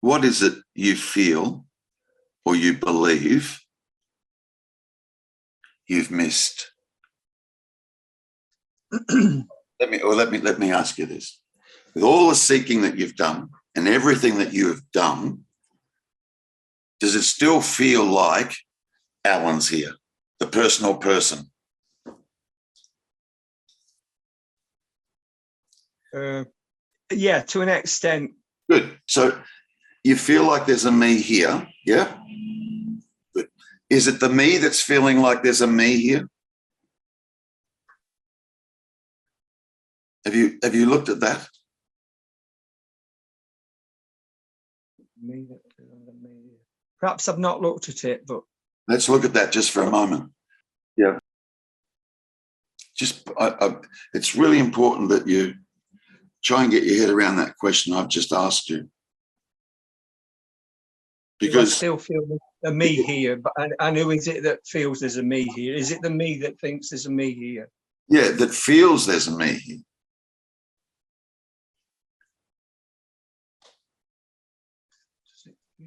what is it you feel or you believe you've missed? Let me ask you this. With all the seeking that you've done and everything that you have done, does it still feel like Alan's here, the personal person? Yeah, to an extent. Good. So you feel like there's a me here, yeah? Good. Is it the me that's feeling like there's a me here? Have you looked at that? Perhaps I've not looked at it, but let's look at that just for a moment. Yeah. Just, it's really important that you try and get your head around that question I've just asked you. Because I still feel a me here, but and who is it that feels there's a me here? Is it the me that thinks there's a me here? Yeah, that feels there's a me here.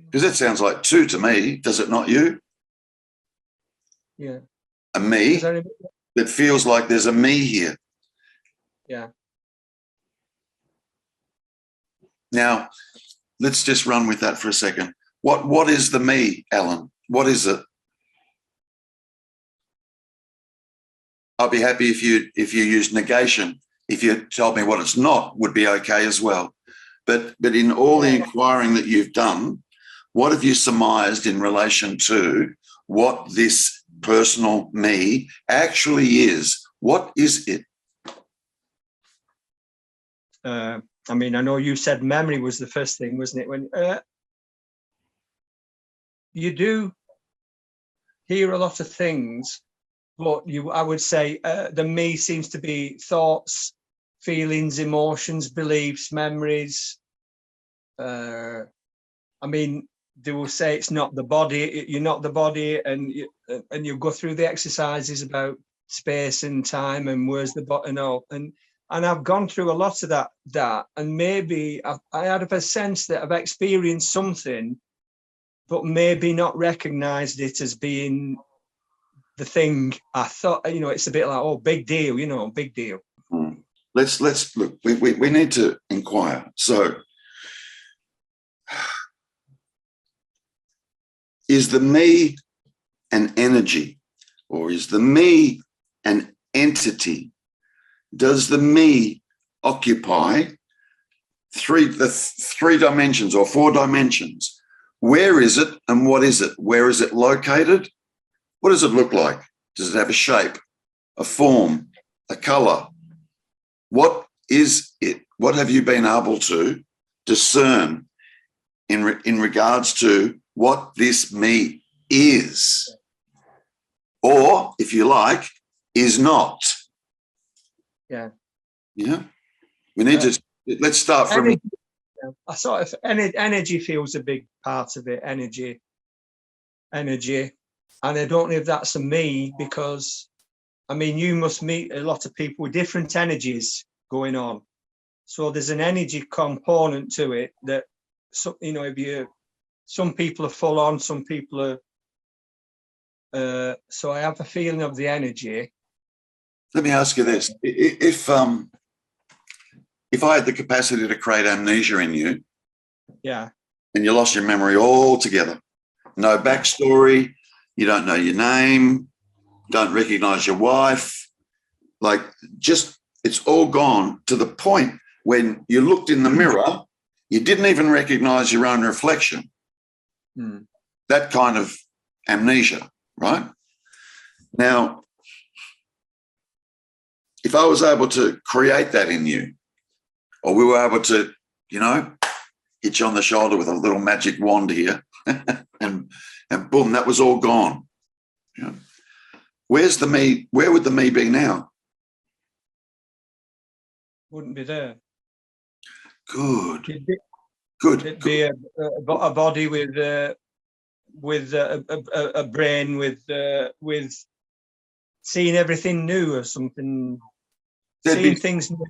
Because that sounds like two to me, does it not, you? Yeah. A me that feels like there's a me here. Yeah. Now, let's just run with that for a second. What is the me, Alan? What is it? I'll be happy if you use negation. If you told me what it's not, would be okay as well. But in all the inquiring that you've done, what have you surmised in relation to what this personal me actually is? What is it? I mean, I know you said memory was the first thing, wasn't it? When you do hear a lot of things, but I would say the me seems to be thoughts, feelings, emotions, beliefs, memories. I mean, they will say it's not the body. You're not the body, and you go through the exercises about space and time and where's the body and all. And I've gone through a lot of that, and maybe I had a sense that I've experienced something, but maybe not recognized it as being the thing I thought. You know, it's a bit like, oh, big deal, you know, big deal. Let's look. We need to inquire. So, is the me an energy, or is the me an entity? Does the me occupy the three dimensions or four dimensions? Where is it and what is it? Where is it located? What does it look like? Does it have a shape, a form, a color? What is it? What have you been able to discern in regards to what this me is? Or, if you like, is not? Yeah. Yeah. We need to, let's start from... Energy, I sort of, energy feels a big part of it, energy. And I don't know if that's a me, because, I mean, you must meet a lot of people with different energies going on. So there's an energy component to it that, you know, some people are full on, some people are, so I have a feeling of the energy. Let me ask you this. If I had the capacity to create amnesia in you, yeah, and you lost your memory altogether, no backstory, you don't know your name, don't recognize your wife, like just it's all gone to the point when you looked in the mirror, you didn't even recognize your own reflection. That kind of amnesia, right? Now, if I was able to create that in you, or we were able to, you know, hit you on the shoulder with a little magic wand here, and boom, that was all gone. You know? Where's the me? Where would the me be now? Wouldn't be there. Good. It'd be a body with a brain with seeing everything new or something. Seeing things new.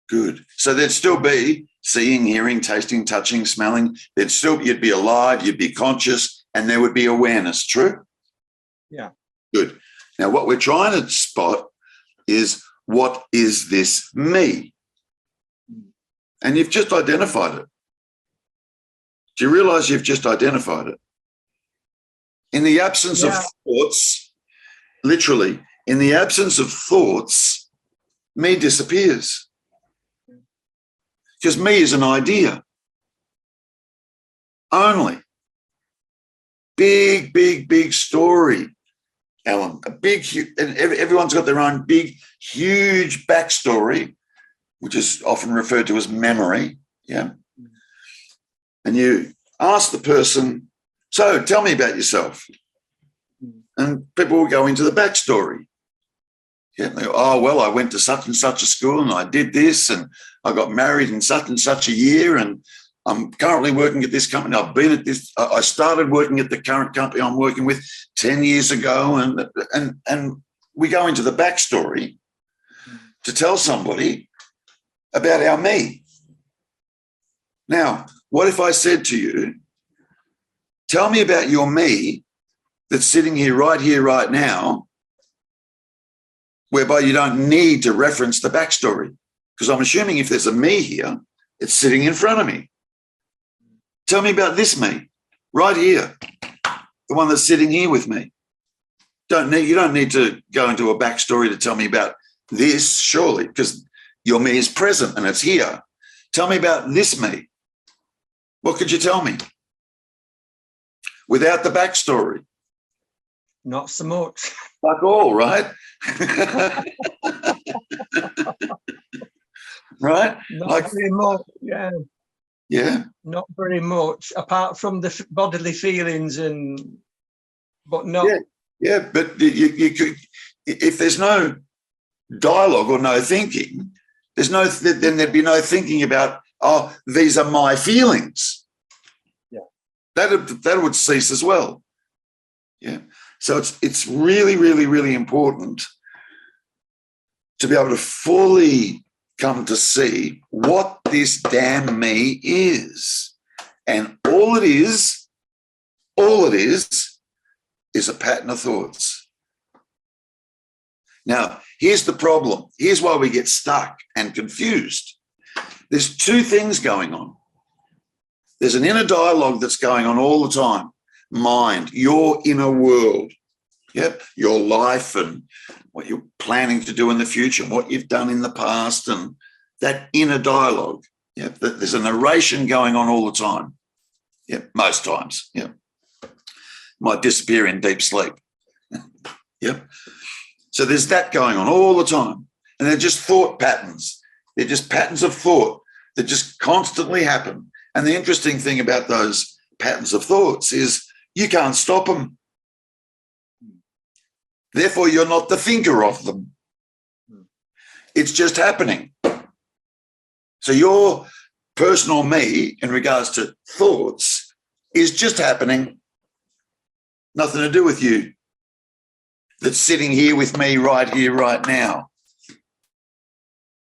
Good. So there'd still be seeing, hearing, tasting, touching, smelling. You'd be alive, you'd be conscious, and there would be awareness. True? Yeah. Good. Now, what we're trying to spot is, what is this me? And you've just identified it. Do you realize you've just identified it? In the absence of thoughts, literally, in the absence of thoughts, me disappears. Because me is an idea only. Big, big, big story, Alan. And everyone's got their own big, huge backstory, which is often referred to as memory. Yeah. And you ask the person, so tell me about yourself. And people will go into the backstory. Yeah, they go, oh, well, I went to such and such a school and I did this and I got married in such and such a year and I'm currently working at this company. I've been at this. I started working at the current company I'm working with 10 years ago, and we go into the backstory to tell somebody about our me. Now, what if I said to you, tell me about your me that's sitting here, right now, whereby you don't need to reference the backstory? Because I'm assuming if there's a me here, it's sitting in front of me. Tell me about this me, right here, the one that's sitting here with me. You don't need to go into a backstory to tell me about this, surely, because your me is present and it's here. Tell me about this me. What could you tell me without the backstory? Not so much. Fuck all, right? Right? Not very much, yeah. Yeah. Not very much, apart from the bodily feelings but not. Yeah, but you could, if there's no dialogue or no thinking, then there'd be no thinking about, oh, these are my feelings. Yeah. That would cease as well. Yeah. So it's really, really, really important to be able to fully come to see what this damn me is. And all it is a pattern of thoughts. Now, here's the problem. Here's why we get stuck and confused. There's two things going on. There's an inner dialogue that's going on all the time. Mind, your inner world, yep, your life and what you're planning to do in the future, what you've done in the past, and that inner dialogue. Yep, there's a narration going on all the time. Yep, most times. Yep, might disappear in deep sleep. Yep. So there's that going on all the time, and they're just thought patterns. They're just patterns of thought that just constantly happen. And the interesting thing about those patterns of thoughts is you can't stop them. Therefore, you're not the thinker of them. It's just happening. So your personal me in regards to thoughts is just happening. Nothing to do with you. That's sitting here with me right here, right now.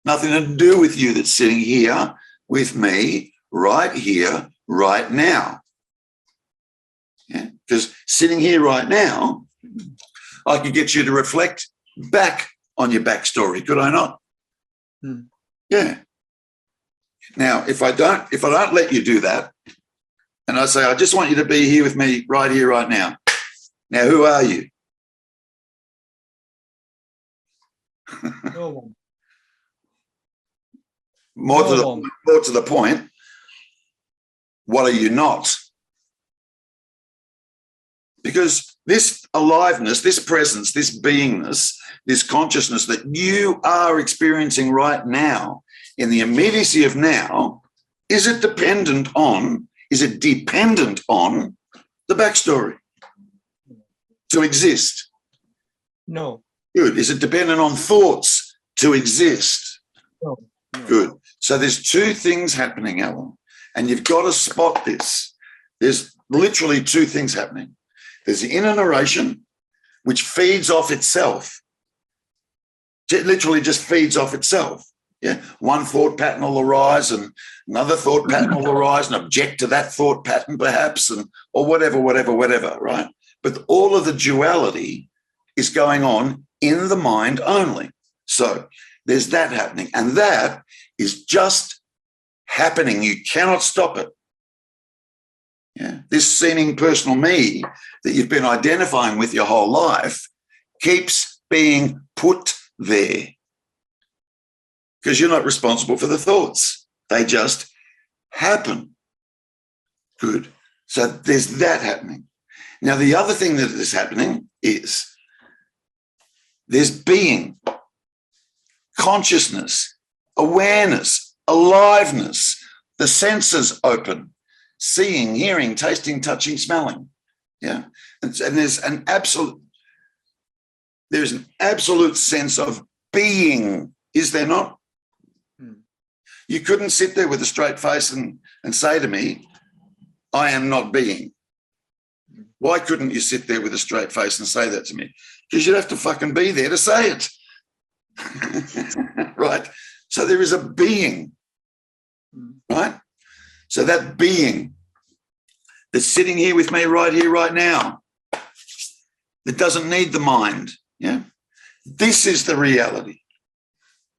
Nothing to do with you that's sitting here with me right here, right now. Yeah? Because sitting here right now, I could get you to reflect back on your backstory, could I not? Yeah. Now, if I don't let you do that, and I say, I just want you to be here with me right here, right now. Now, who are you? No one. More to the point, what are you not? Because this aliveness, this presence, this beingness, this consciousness that you are experiencing right now in the immediacy of now, is it dependent on the backstory to exist? No. Good. Is it dependent on thoughts to exist? No. Good. So there's two things happening, Alan, and you've got to spot this. There's literally two things happening. There's the inner narration, which feeds off itself. It literally just feeds off itself. Yeah, one thought pattern will arise and another thought pattern will arise and object to that thought pattern perhaps, and or whatever, right? But all of the duality is going on in the mind only. So there's that happening, and that is just happening. You cannot stop it. Yeah, this seeming personal me that you've been identifying with your whole life keeps being put there because you're not responsible for the thoughts. They just happen. Good. So there's that happening. Now, the other thing that is happening is there's being, consciousness, awareness, aliveness, the senses open, seeing, hearing, tasting, touching, smelling. Yeah. And there's an absolute sense of being, is there not? You couldn't sit there with a straight face and say to me, I am not being. Why couldn't you sit there with a straight face and say that to me? Because you'd have to fucking be there to say it. Right? So there is a being, right? So that being that's sitting here with me right here, right now, that doesn't need the mind, yeah? This is the reality.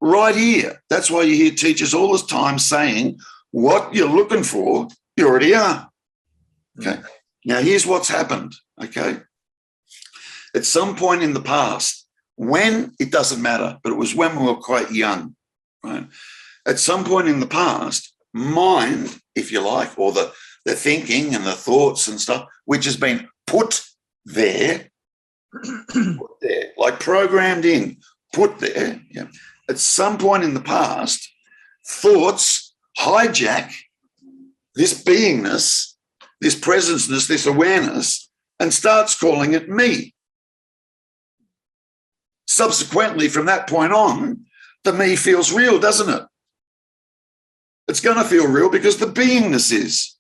Right here. That's why you hear teachers all the time saying, what you're looking for, you already are. Okay. Now, here's what's happened. Okay. At some point in the past, when, it doesn't matter, but it was when we were quite young, right? At some point in the past, mind, if you like, or the thinking and the thoughts and stuff, which has been put there, like programmed in, put there, yeah. At some point in the past, thoughts hijack this beingness, this presenceness, this awareness, and starts calling it me. Subsequently, from that point on, the me feels real, doesn't it? It's going to feel real because the beingness is.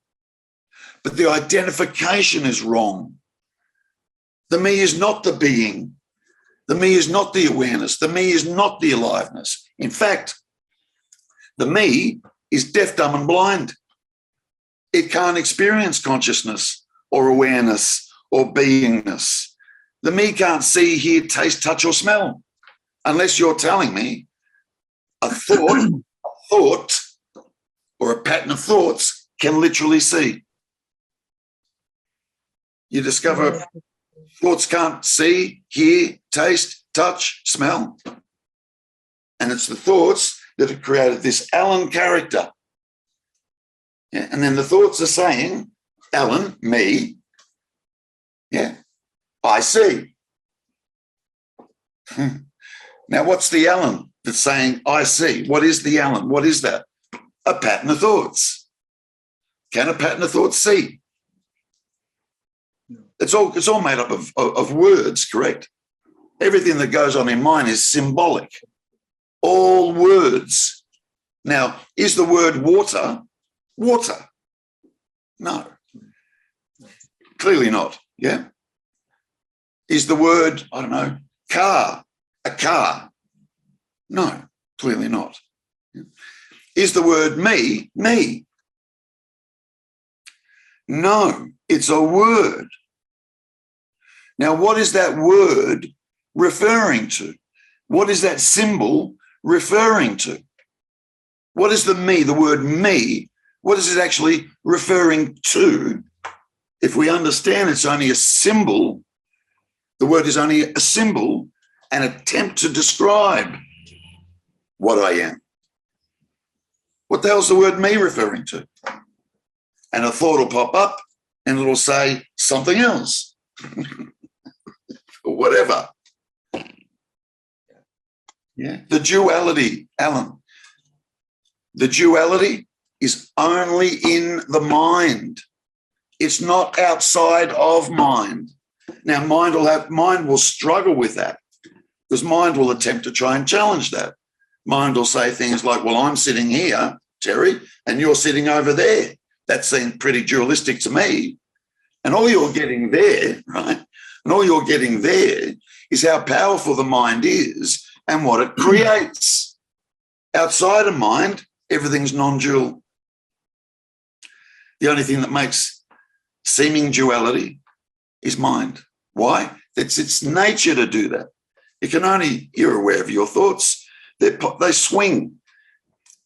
But the identification is wrong. The me is not the being. The me is not the awareness. The me is not the aliveness. In fact, the me is deaf, dumb, and blind. It can't experience consciousness or awareness or beingness. The me can't see, hear, taste, touch, or smell unless you're telling me a thought or a pattern of thoughts can literally see. You discover thoughts can't see, hear, taste, touch, smell. And it's the thoughts that have created this Alan character. Yeah. And then the thoughts are saying, Alan, me, yeah, I see. Now, what's the Alan that's saying, I see? What is the Alan? What is that? A pattern of thoughts. Can a pattern of thoughts see? It's all made up of words, correct? Everything that goes on in mind is symbolic. All words. Now, is the word water water? No. Clearly not, yeah? Is the word, I don't know, car a car? No, clearly not. Is the word me, me? No, it's a word. Now, what is that word referring to? What is that symbol referring to? What is the me, the word me? What is it actually referring to? If we understand it's only a symbol, the word is only a symbol, an attempt to describe what I am. What the hell's the word me referring to? And a thought will pop up and it'll say something else. Or whatever. Yeah. The duality, Alan. The duality is only in the mind. It's not outside of mind. Now, mind will struggle with that because mind will attempt to try and challenge that. Mind will say things like, well, I'm sitting here, Terry, and you're sitting over there. That seems pretty dualistic to me. And all you're getting there, right? And all you're getting there is how powerful the mind is and what it creates. Outside of mind, everything's non-dual. The only thing that makes seeming duality is mind. Why? It's its nature to do that. You can only, you're aware of your thoughts. They swing,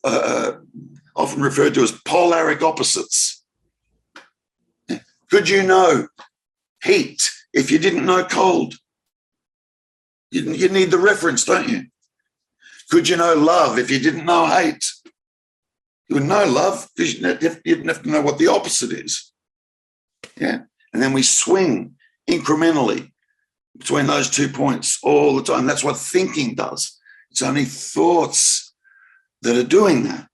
often referred to as polaric opposites. Could you know heat if you didn't know cold? You need the reference, don't you? Could you know love if you didn't know hate? You would know love because you didn't have to know what the opposite is. Yeah. And then we swing incrementally between those 2 points all the time. That's what thinking does. It's only thoughts that are doing that.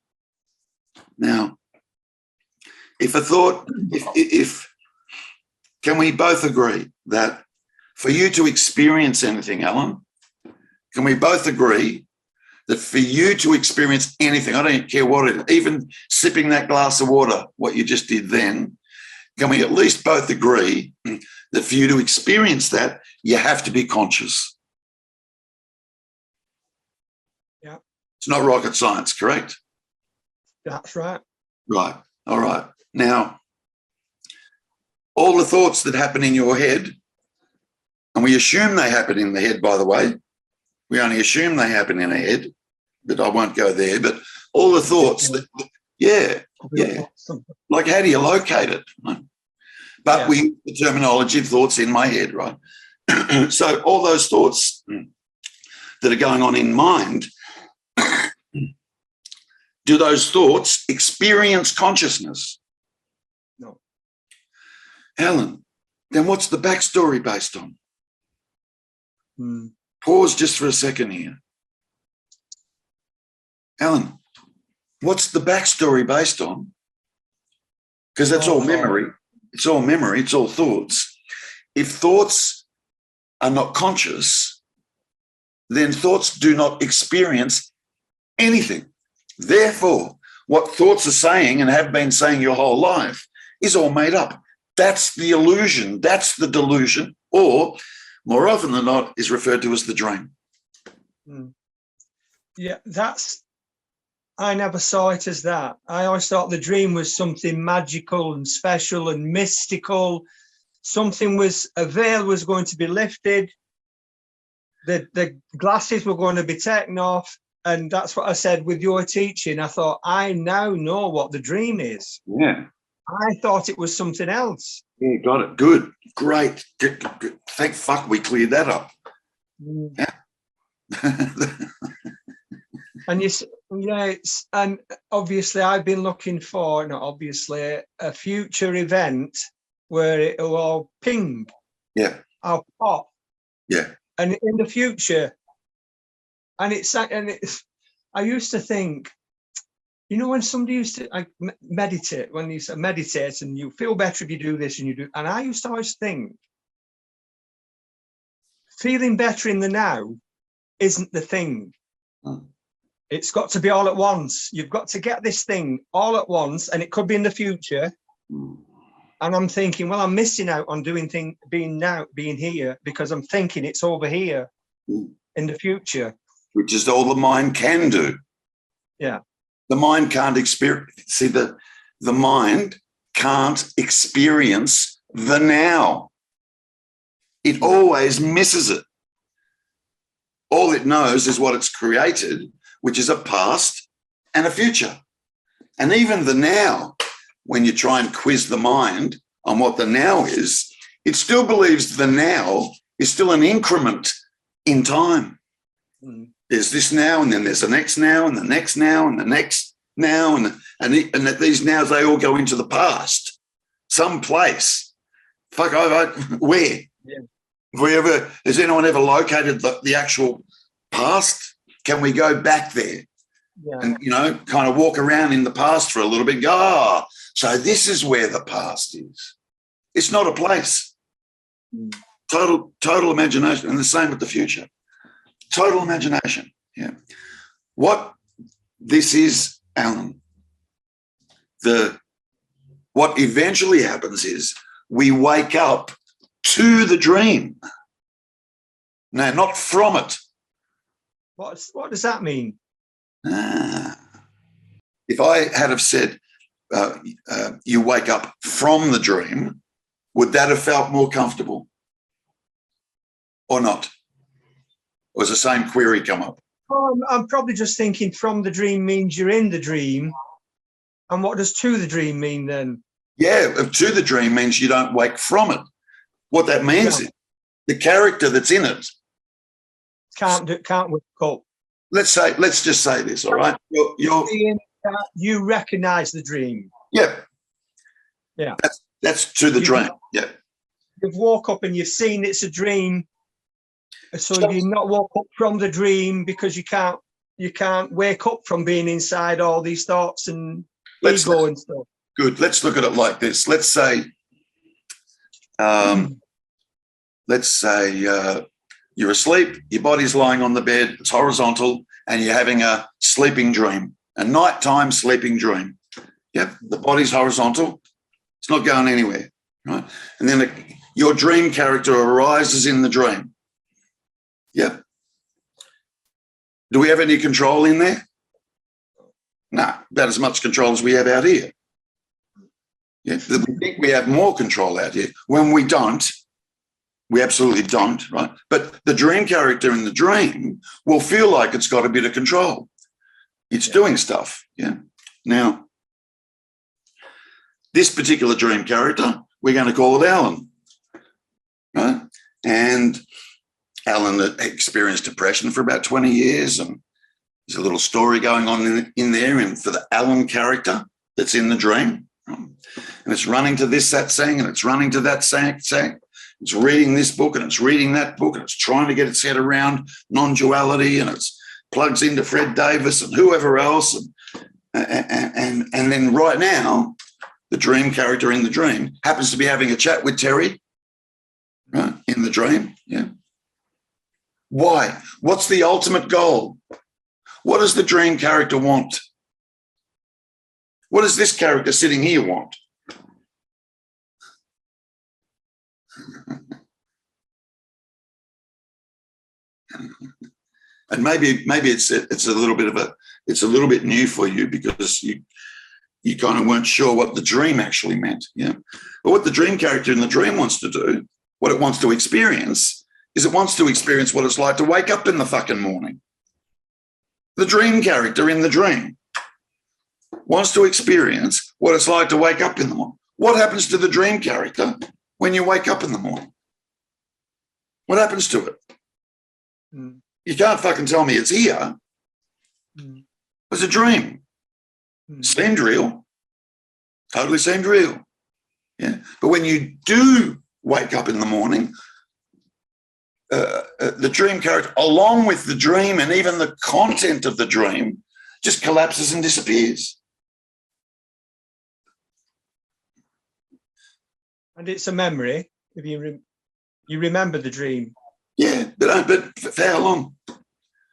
Now, if a thought, can we both agree that for you to experience anything, Alan, can we both agree that for you to experience anything, I don't care what it is, even sipping that glass of water, what you just did then, can we at least both agree that for you to experience that, you have to be conscious? Yeah. It's not rocket science, correct? That's right. Right. All right. Now, all the thoughts that happen in your head, and we assume they happen in the head, by the way, we only assume they happen in a head, but I won't go there, but all the thoughts that, yeah. Like, how do you locate it? But we use the terminology of thoughts in my head, right? So all those thoughts that are going on in mind, do those thoughts experience consciousness? No. Alan, then what's the backstory based on? Pause just for a second here. Alan, what's the backstory based on? Because that's all memory. It's all memory. It's all thoughts. If thoughts are not conscious, then thoughts do not experience anything. Therefore, what thoughts are saying and have been saying your whole life is all made up. That's the illusion. That's the delusion, or more often than not is referred to as the dream. Yeah, I never saw it as that. I always thought the dream was something magical and special and mystical. A veil was going to be lifted. The glasses were going to be taken off. And that's what I said with your teaching. I thought, I now know what the dream is. Yeah. I thought it was something else. Yeah, got it. Good. Great. Good. Thank fuck we cleared that up. Yeah. And obviously I've been looking for, not obviously, a future event where it will all ping. Yeah. I'll pop. Yeah. And in the future, I used to think, when somebody used to meditate, when you meditate and you feel better if you do this and you do, and I used to always think, feeling better in the now isn't the thing. It's got to be all at once. You've got to get this thing all at once, and it could be in the future. And I'm thinking, well, I'm missing out on being here, because I'm thinking it's over here in the future. Which is all the mind can do. Yeah. The mind can't experience. See, the mind can't experience the now. It always misses it. All it knows is what it's created, which is a past and a future. And even the now, when you try and quiz the mind on what the now is, it still believes the now is still an increment in time. There's this now, and then there's the next now, and the next now, and the next now, and that these nows, they all go into the past, some place. Where? Yeah. Has anyone ever located the actual past? Can we go back there? Yeah. And, kind of walk around in the past for a little bit, go, so this is where the past is. It's not a place. Total imagination. And the same with the future. Total imagination. Yeah. What this is, Alan, what eventually happens is we wake up to the dream. No, not from it. What does that mean? If I had have said, you wake up from the dream, would that have felt more comfortable or not? Or has the same query come up? I'm probably just thinking from the dream means you're in the dream. And what does to the dream mean then? Yeah, to the dream means you don't wake from it. What that means is the character that's in it can't wake up. Let's just say this, all right? You recognize the dream. Yeah. Yeah. That's to the dream. Yeah. You've woke up and you've seen it's a dream. So you've not woke up from the dream because you can't wake up from being inside all these thoughts and ego and stuff. Good. Let's look at it like this. Let's say you're asleep, your body's lying on the bed, it's horizontal, and you're having a sleeping dream, a nighttime sleeping dream. Yep, the body's horizontal, it's not going anywhere, right? And then your dream character arises in the dream. Yep. Do we have any control in there? No, about as much control as we have out here. Yeah, we think we have more control out here. When we don't, we absolutely don't, right? But the dream character in the dream will feel like it's got a bit of control. It's doing stuff, yeah. Now, this particular dream character, we're going to call it Alan, right? And Alan experienced depression for about 20 years, and there's a little story going on in there and for the Alan character that's in the dream. And it's running to this satsang and it's running to that satsang. It's reading this book and it's reading that book and it's trying to get its head around non-duality, and it's plugs into Fred Davis and whoever else. And then right now, the dream character in the dream happens to be having a chat with Terry, right, in the dream. Yeah. Why? What's the ultimate goal? What does the dream character want? What does this character sitting here want? And maybe it's a little bit new for you because you kind of weren't sure what the dream actually meant. Yeah. But what the dream character in the dream wants to do, what it wants to experience, is it wants to experience what it's like to wake up in the fucking morning. The dream character in the dream wants to experience what it's like to wake up in the morning. What happens to the dream character when you wake up in the morning? What happens to it? Mm. You can't fucking tell me it's here. Mm. It's a dream. Seemed real. Totally seemed real. Yeah. But when you do wake up in the morning, the dream character, along with the dream and even the content of the dream, just collapses and disappears. And it's a memory. If you remember the dream. Yeah, but for how long?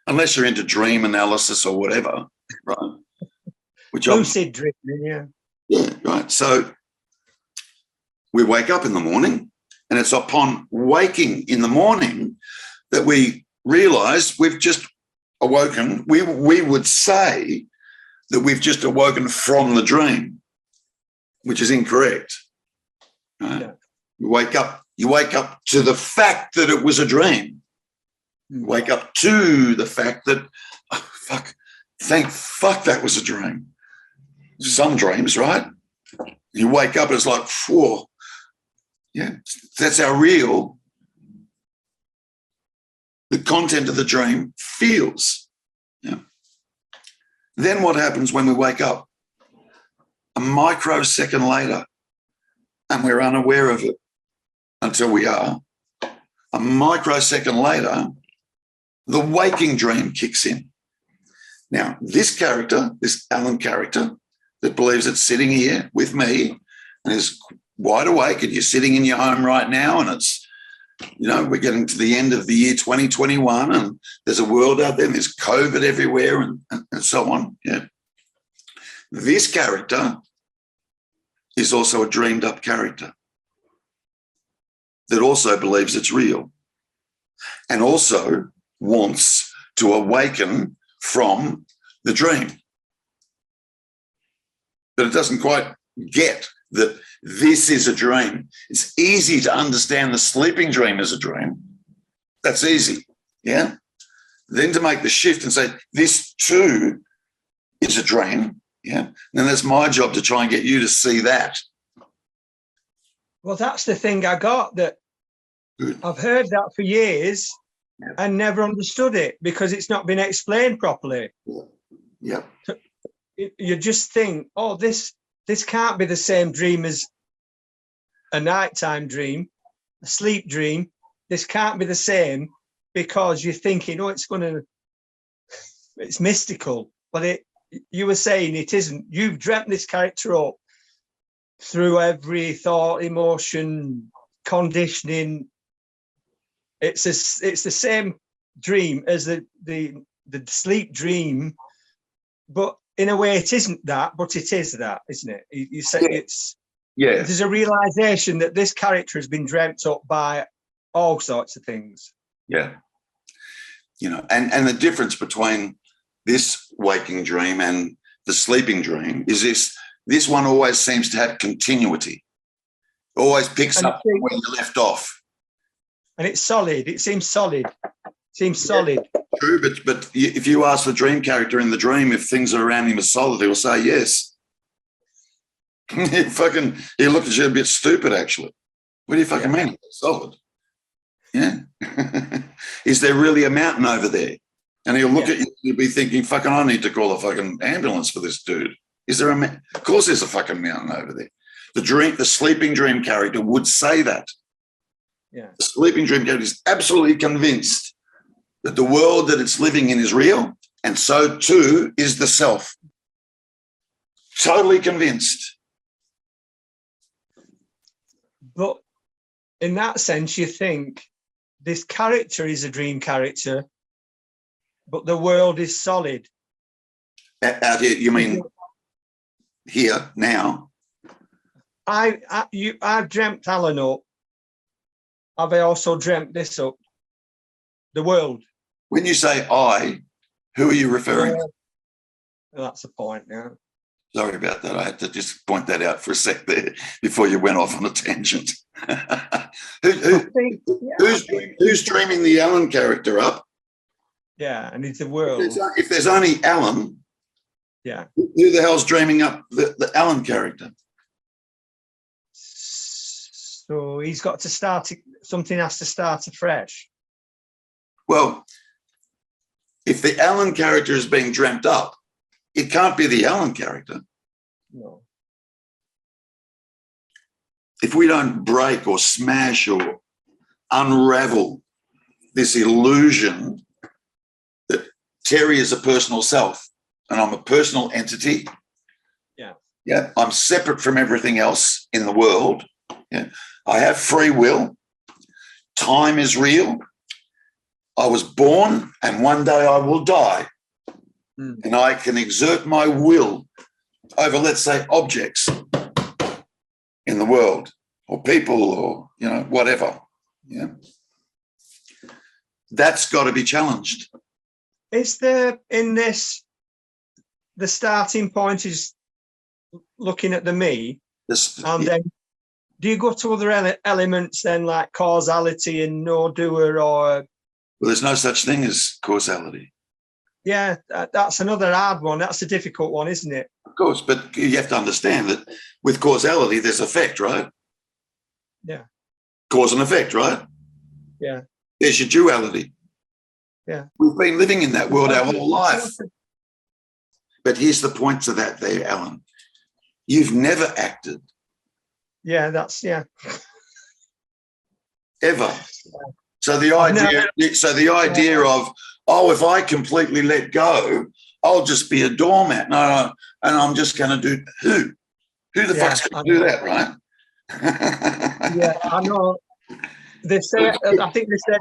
Unless you're into dream analysis or whatever, right? Which lucid dreaming, yeah. Yeah, right. So we wake up in the morning, and it's upon waking in the morning that we realize we've just awoken. We would say that we've just awoken from the dream, which is incorrect. Right? Yeah. You wake up to the fact that it was a dream. You wake up to the fact that, thank fuck that was a dream. Some dreams, right? You wake up and it's like, whoa. Yeah, that's how real the content of the dream feels. Yeah. Then what happens when we wake up? A microsecond later, and we're unaware of it until we are. A microsecond later, the waking dream kicks in. Now, this character, this Alan character that believes it's sitting here with me and is wide awake, and you're sitting in your home right now, and it's, we're getting to the end of the year 2021, and there's a world out there and there's COVID everywhere and so on. Yeah. This character is also a dreamed up character that also believes it's real and also wants to awaken from the dream. But it doesn't quite get that this is a dream. It's easy to understand the sleeping dream as a dream. That's easy, yeah? Then to make the shift and say, this too is a dream, yeah? And that's my job to try and get you to see that. Well, that's the thing I got, that Good. I've heard that for years Yeah. and never understood it because it's not been explained properly. Yeah. You just think, oh, this can't be the same dream as a nighttime dream, a sleep dream. This can't be the same, because you're thinking, oh, it's mystical. But you were saying it isn't. You've dreamt this character up through every thought, emotion, conditioning. It's the same dream as the sleep dream, but in a way it isn't that, but it is that, isn't it? You say it's, Yeah. there's a realization that this character has been dreamt up by all sorts of things. Yeah. You know, and the difference between this waking dream and the sleeping dream is this one always seems to have continuity. Always picks up where you left off. And it's solid. It seems solid. Solid. True, but if you ask the dream character in the dream if things are around him are solid, he'll say yes. He looked at you a bit stupid, actually. What do you fucking mean? It's solid. Yeah. Is there really a mountain over there? And he'll look at you and you'll be thinking, fucking, I need to call a fucking ambulance for this dude. Is there a Of course there's a fucking mountain over there. The sleeping dream character would say that. Yeah. The sleeping dream character is absolutely convinced that the world that it's living in is real, and so too is the self. Totally convinced. But in that sense, you think this character is a dream character, but the world is solid. Out here, you mean here, now? I've dreamt Alan up. Have I also dreamt this up? The world. When you say I, who are you referring to? That's the point, yeah. Sorry about that. I had to just point that out for a sec there before you went off on a tangent. Who's dreaming the Alan character up? Yeah, and it's the world. If there's only Alan, yeah, who the hell's dreaming up the Alan character? So he's got to start, something has to start afresh. Well, if the Alan character is being dreamt up, it can't be the Alan character. No. If we don't break or smash or unravel this illusion that Terry is a personal self and I'm a personal entity. Yeah. Yeah. I'm separate from everything else in the world. Yeah. I have free will. Time is real. I was born and one day I will die. And I can exert my will over, let's say, objects in the world or people or, you know, whatever. Yeah. That's got to be challenged. Is there in this, the starting point is looking at the me, and then do you go to other elements then, like causality and no doer, or? Well, there's no such thing as causality. Yeah, that's another hard one. That's a difficult one, isn't it? Of course, but you have to understand that with causality, there's effect, right? Yeah. Cause and effect, right? Yeah. There's your duality. Yeah. We've been living in that world our whole life. But here's the point to that there, Alan. You've never acted. Yeah, that's, yeah. Ever. So the idea of, oh, if I completely let go, I'll just be a doormat. No, and I'm just going to do who? Who the fuck's going to do that, right? Yeah, I know. They say, I think they said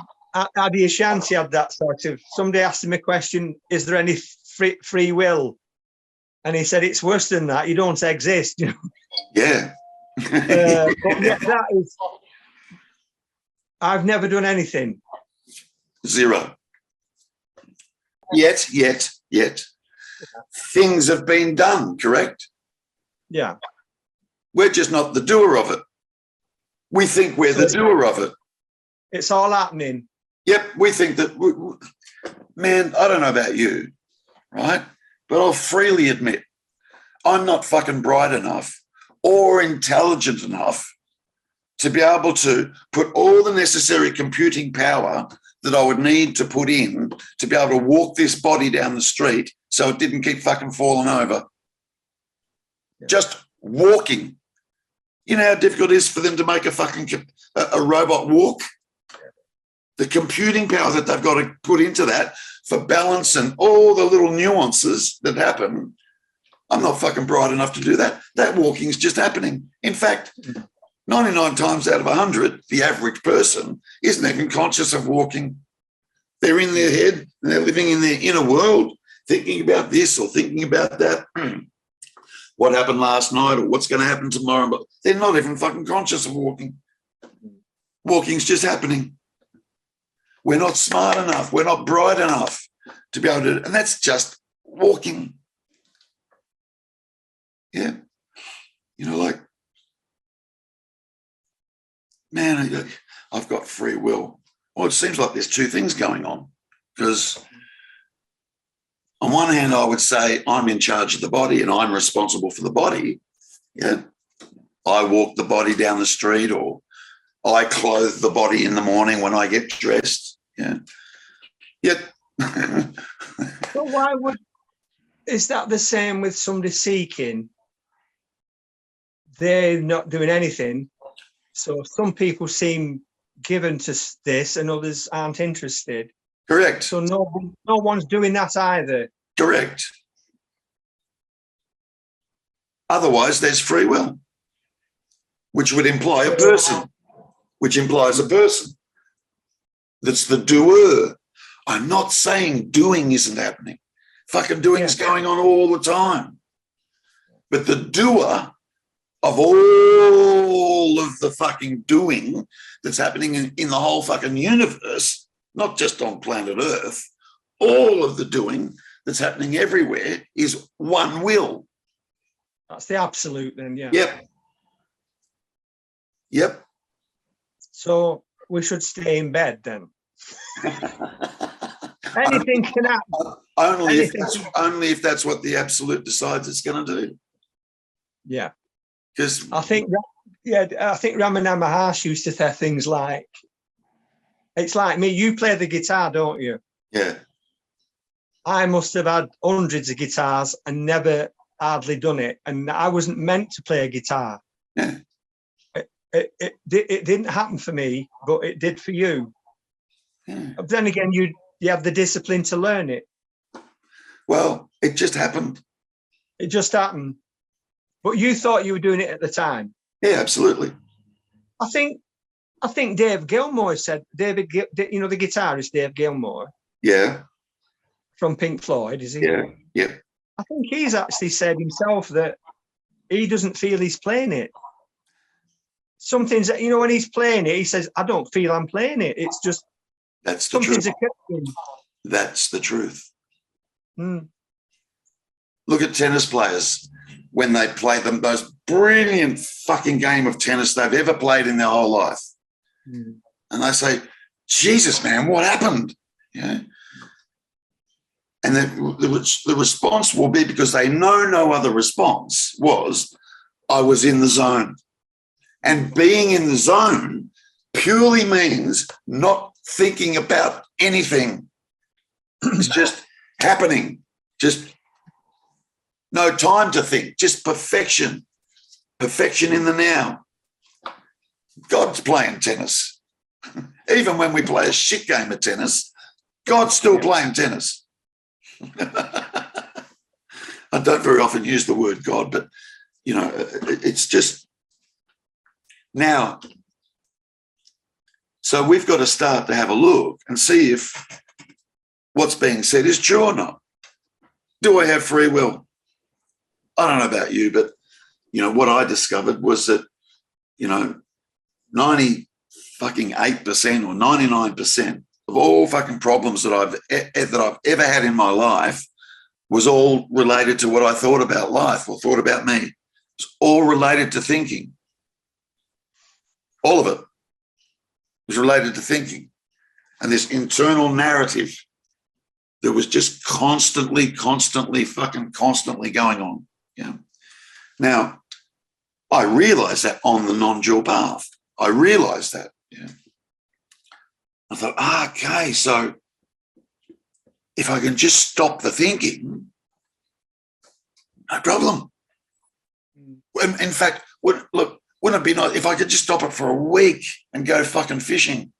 Adi Ashanti had that sort of, somebody asked him a question, is there any free will? And he said, it's worse than that. You don't exist. You know? Yeah. But yeah, that is, I've never done anything. Zero. Yet. things have been done, correct? Yeah. We're just not the doer of it. We think we're the doer of it. It's all happening. Yep, we think that, man, I don't know about you, right? But I'll freely admit I'm not fucking bright enough or intelligent enough to be able to put all the necessary computing power that I would need to put in to be able to walk this body down the street so it didn't keep fucking falling over. Yeah. Just walking. You know how difficult it is for them to make a robot walk? The computing power that they've got to put into that for balance and all the little nuances that happen, I'm not fucking bright enough to do that. That walking's just happening. In fact, 99 times out of 100, the average person isn't even conscious of walking. They're in their head and they're living in their inner world, thinking about this or thinking about that. What happened last night or what's going to happen tomorrow. But they're not even fucking conscious of walking. Walking's just happening. We're not smart enough. We're not bright enough to be able to, and that's just walking. Yeah. You know, like, man, I've got free will. Well, it seems like there's two things going on, because on one hand, I would say I'm in charge of the body and I'm responsible for the body. Yeah. I walk the body down the street, or I clothe the body in the morning when I get dressed. Yeah. Yet. So is that the same with somebody seeking? They're not doing anything. So some people seem given to this and others aren't interested. Correct. So no one's doing that either. Correct. Otherwise, there's free will, which would imply a person, which implies a person that's the doer. I'm not saying doing isn't happening. Fucking doing is going on all the time. But the doer of all of the fucking doing that's happening in the whole fucking universe, not just on planet Earth, all of the doing that's happening everywhere is one will. That's the absolute then, yeah. Yep. Yep. So we should stay in bed then. Anything can happen. Only if that's what the absolute decides it's going to do. Yeah. Because I think Ramana Maharshi used to say things like, it's like me, you play the guitar, don't you? Yeah. I must have had hundreds of guitars and never hardly done it. And I wasn't meant to play a guitar. Yeah. It didn't happen for me, but it did for you. Yeah. But then again, you have the discipline to learn it. Well, it just happened. It just happened. But you thought you were doing it at the time. Yeah, absolutely. I think Dave Gilmour said, the guitarist Dave Gilmour. Yeah. From Pink Floyd, is he? Yeah. Yeah. I think he's actually said himself that he doesn't feel he's playing it. Something's, when he's playing it, he says, I don't feel I'm playing it. It's just that's the truth. Occurring. That's the truth. Mm. Look at tennis players when they play the most brilliant fucking game of tennis they've ever played in their whole life. Mm. And they say, Jesus, man, what happened? Yeah. And the response will be, because they know no other response, was, I was in the zone. And being in the zone purely means not thinking about anything. It's just happening. Just no time to think, just perfection. Perfection in the now. God's playing tennis. Even when we play a shit game of tennis, God's still playing tennis. I don't very often use the word God, but, it's just now. So we've got to start to have a look and see if what's being said is true or not. Do I have free will? I don't know about you, but, what I discovered was that, 98% or 99% of all fucking problems that I've ever had in my life was all related to what I thought about life or thought about me. It's all related to thinking. All of it was related to thinking. And this internal narrative that was just constantly going on. Yeah. Now, I realized that on the non-dual path. I realized that. Yeah. I thought, okay, so if I can just stop the thinking, no problem. In fact, wouldn't it be nice if I could just stop it for a week and go fucking fishing?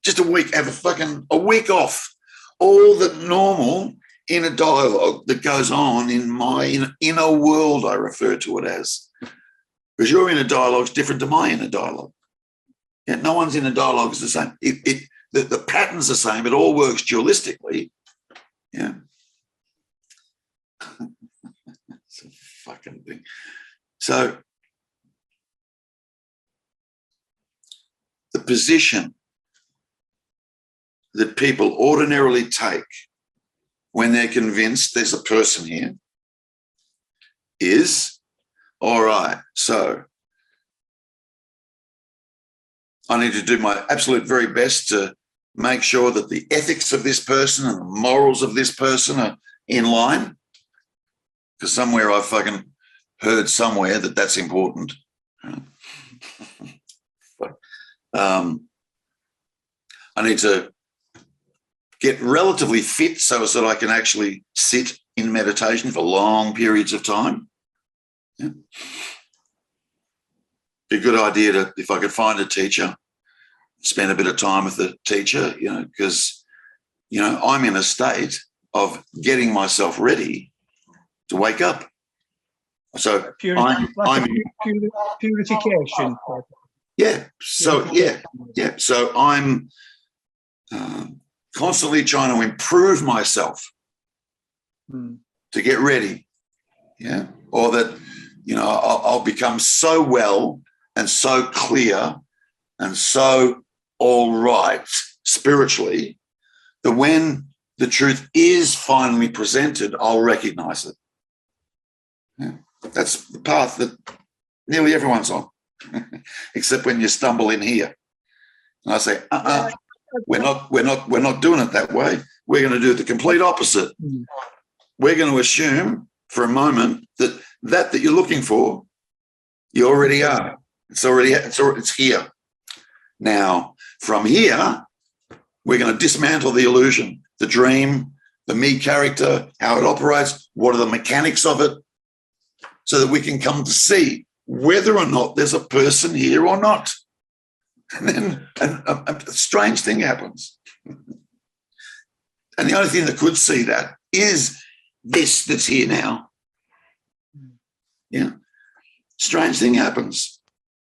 Just a week, have a week off. All the normal inner dialogue that goes on in my inner world, I refer to it as. Because your inner dialogue is different to my inner dialogue. Yeah, no one's inner dialogue is the same. The pattern's the same. It all works dualistically. Yeah. It's a fucking thing. So the position that people ordinarily take when they're convinced there's a person here is, all right, so I need to do my absolute very best to make sure that the ethics of this person and the morals of this person are in line. Because somewhere I've fucking heard somewhere that that's important. I need to get relatively fit so that I can actually sit in meditation for long periods of time. Yeah. Be a good idea to, if I could find a teacher, spend a bit of time with the teacher, because, I'm in a state of getting myself ready to wake up. So purification. Yeah. So, yeah. So I'm constantly trying to improve myself to get ready. Yeah. Or that, I'll become so well and so clear and so all right spiritually that when the truth is finally presented, I'll recognize it. Yeah. That's the path that nearly everyone's on, except when you stumble in here. And I say, we're not doing it that way. We're going to do the complete opposite. We're going to assume for a moment that you're looking for, you already are. It's here. Now, from here, we're going to dismantle the illusion, the dream, the me character, how it operates, what are the mechanics of it, so that we can come to see whether or not there's a person here or not. And then a strange thing happens. And the only thing that could see that is this that's here now. Yeah. Strange thing happens.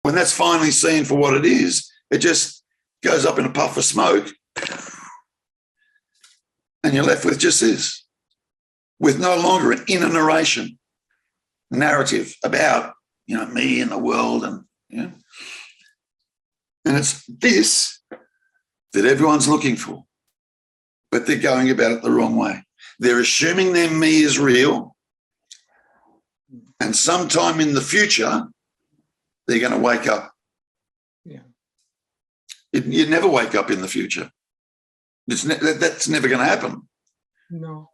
When that's finally seen for what it is, it just goes up in a puff of smoke and you're left with just this, with no longer an inner narrative about, me and the world and, And it's this that everyone's looking for, but they're going about it the wrong way. They're assuming their me is real, and sometime in the future, they're going to wake up. Yeah. You never wake up in the future. That's never going to happen. No.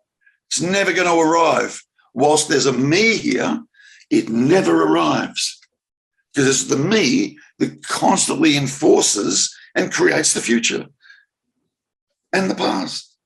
It's never going to arrive. Whilst there's a me here, it never arrives, because it's the me that constantly enforces and creates the future and the past.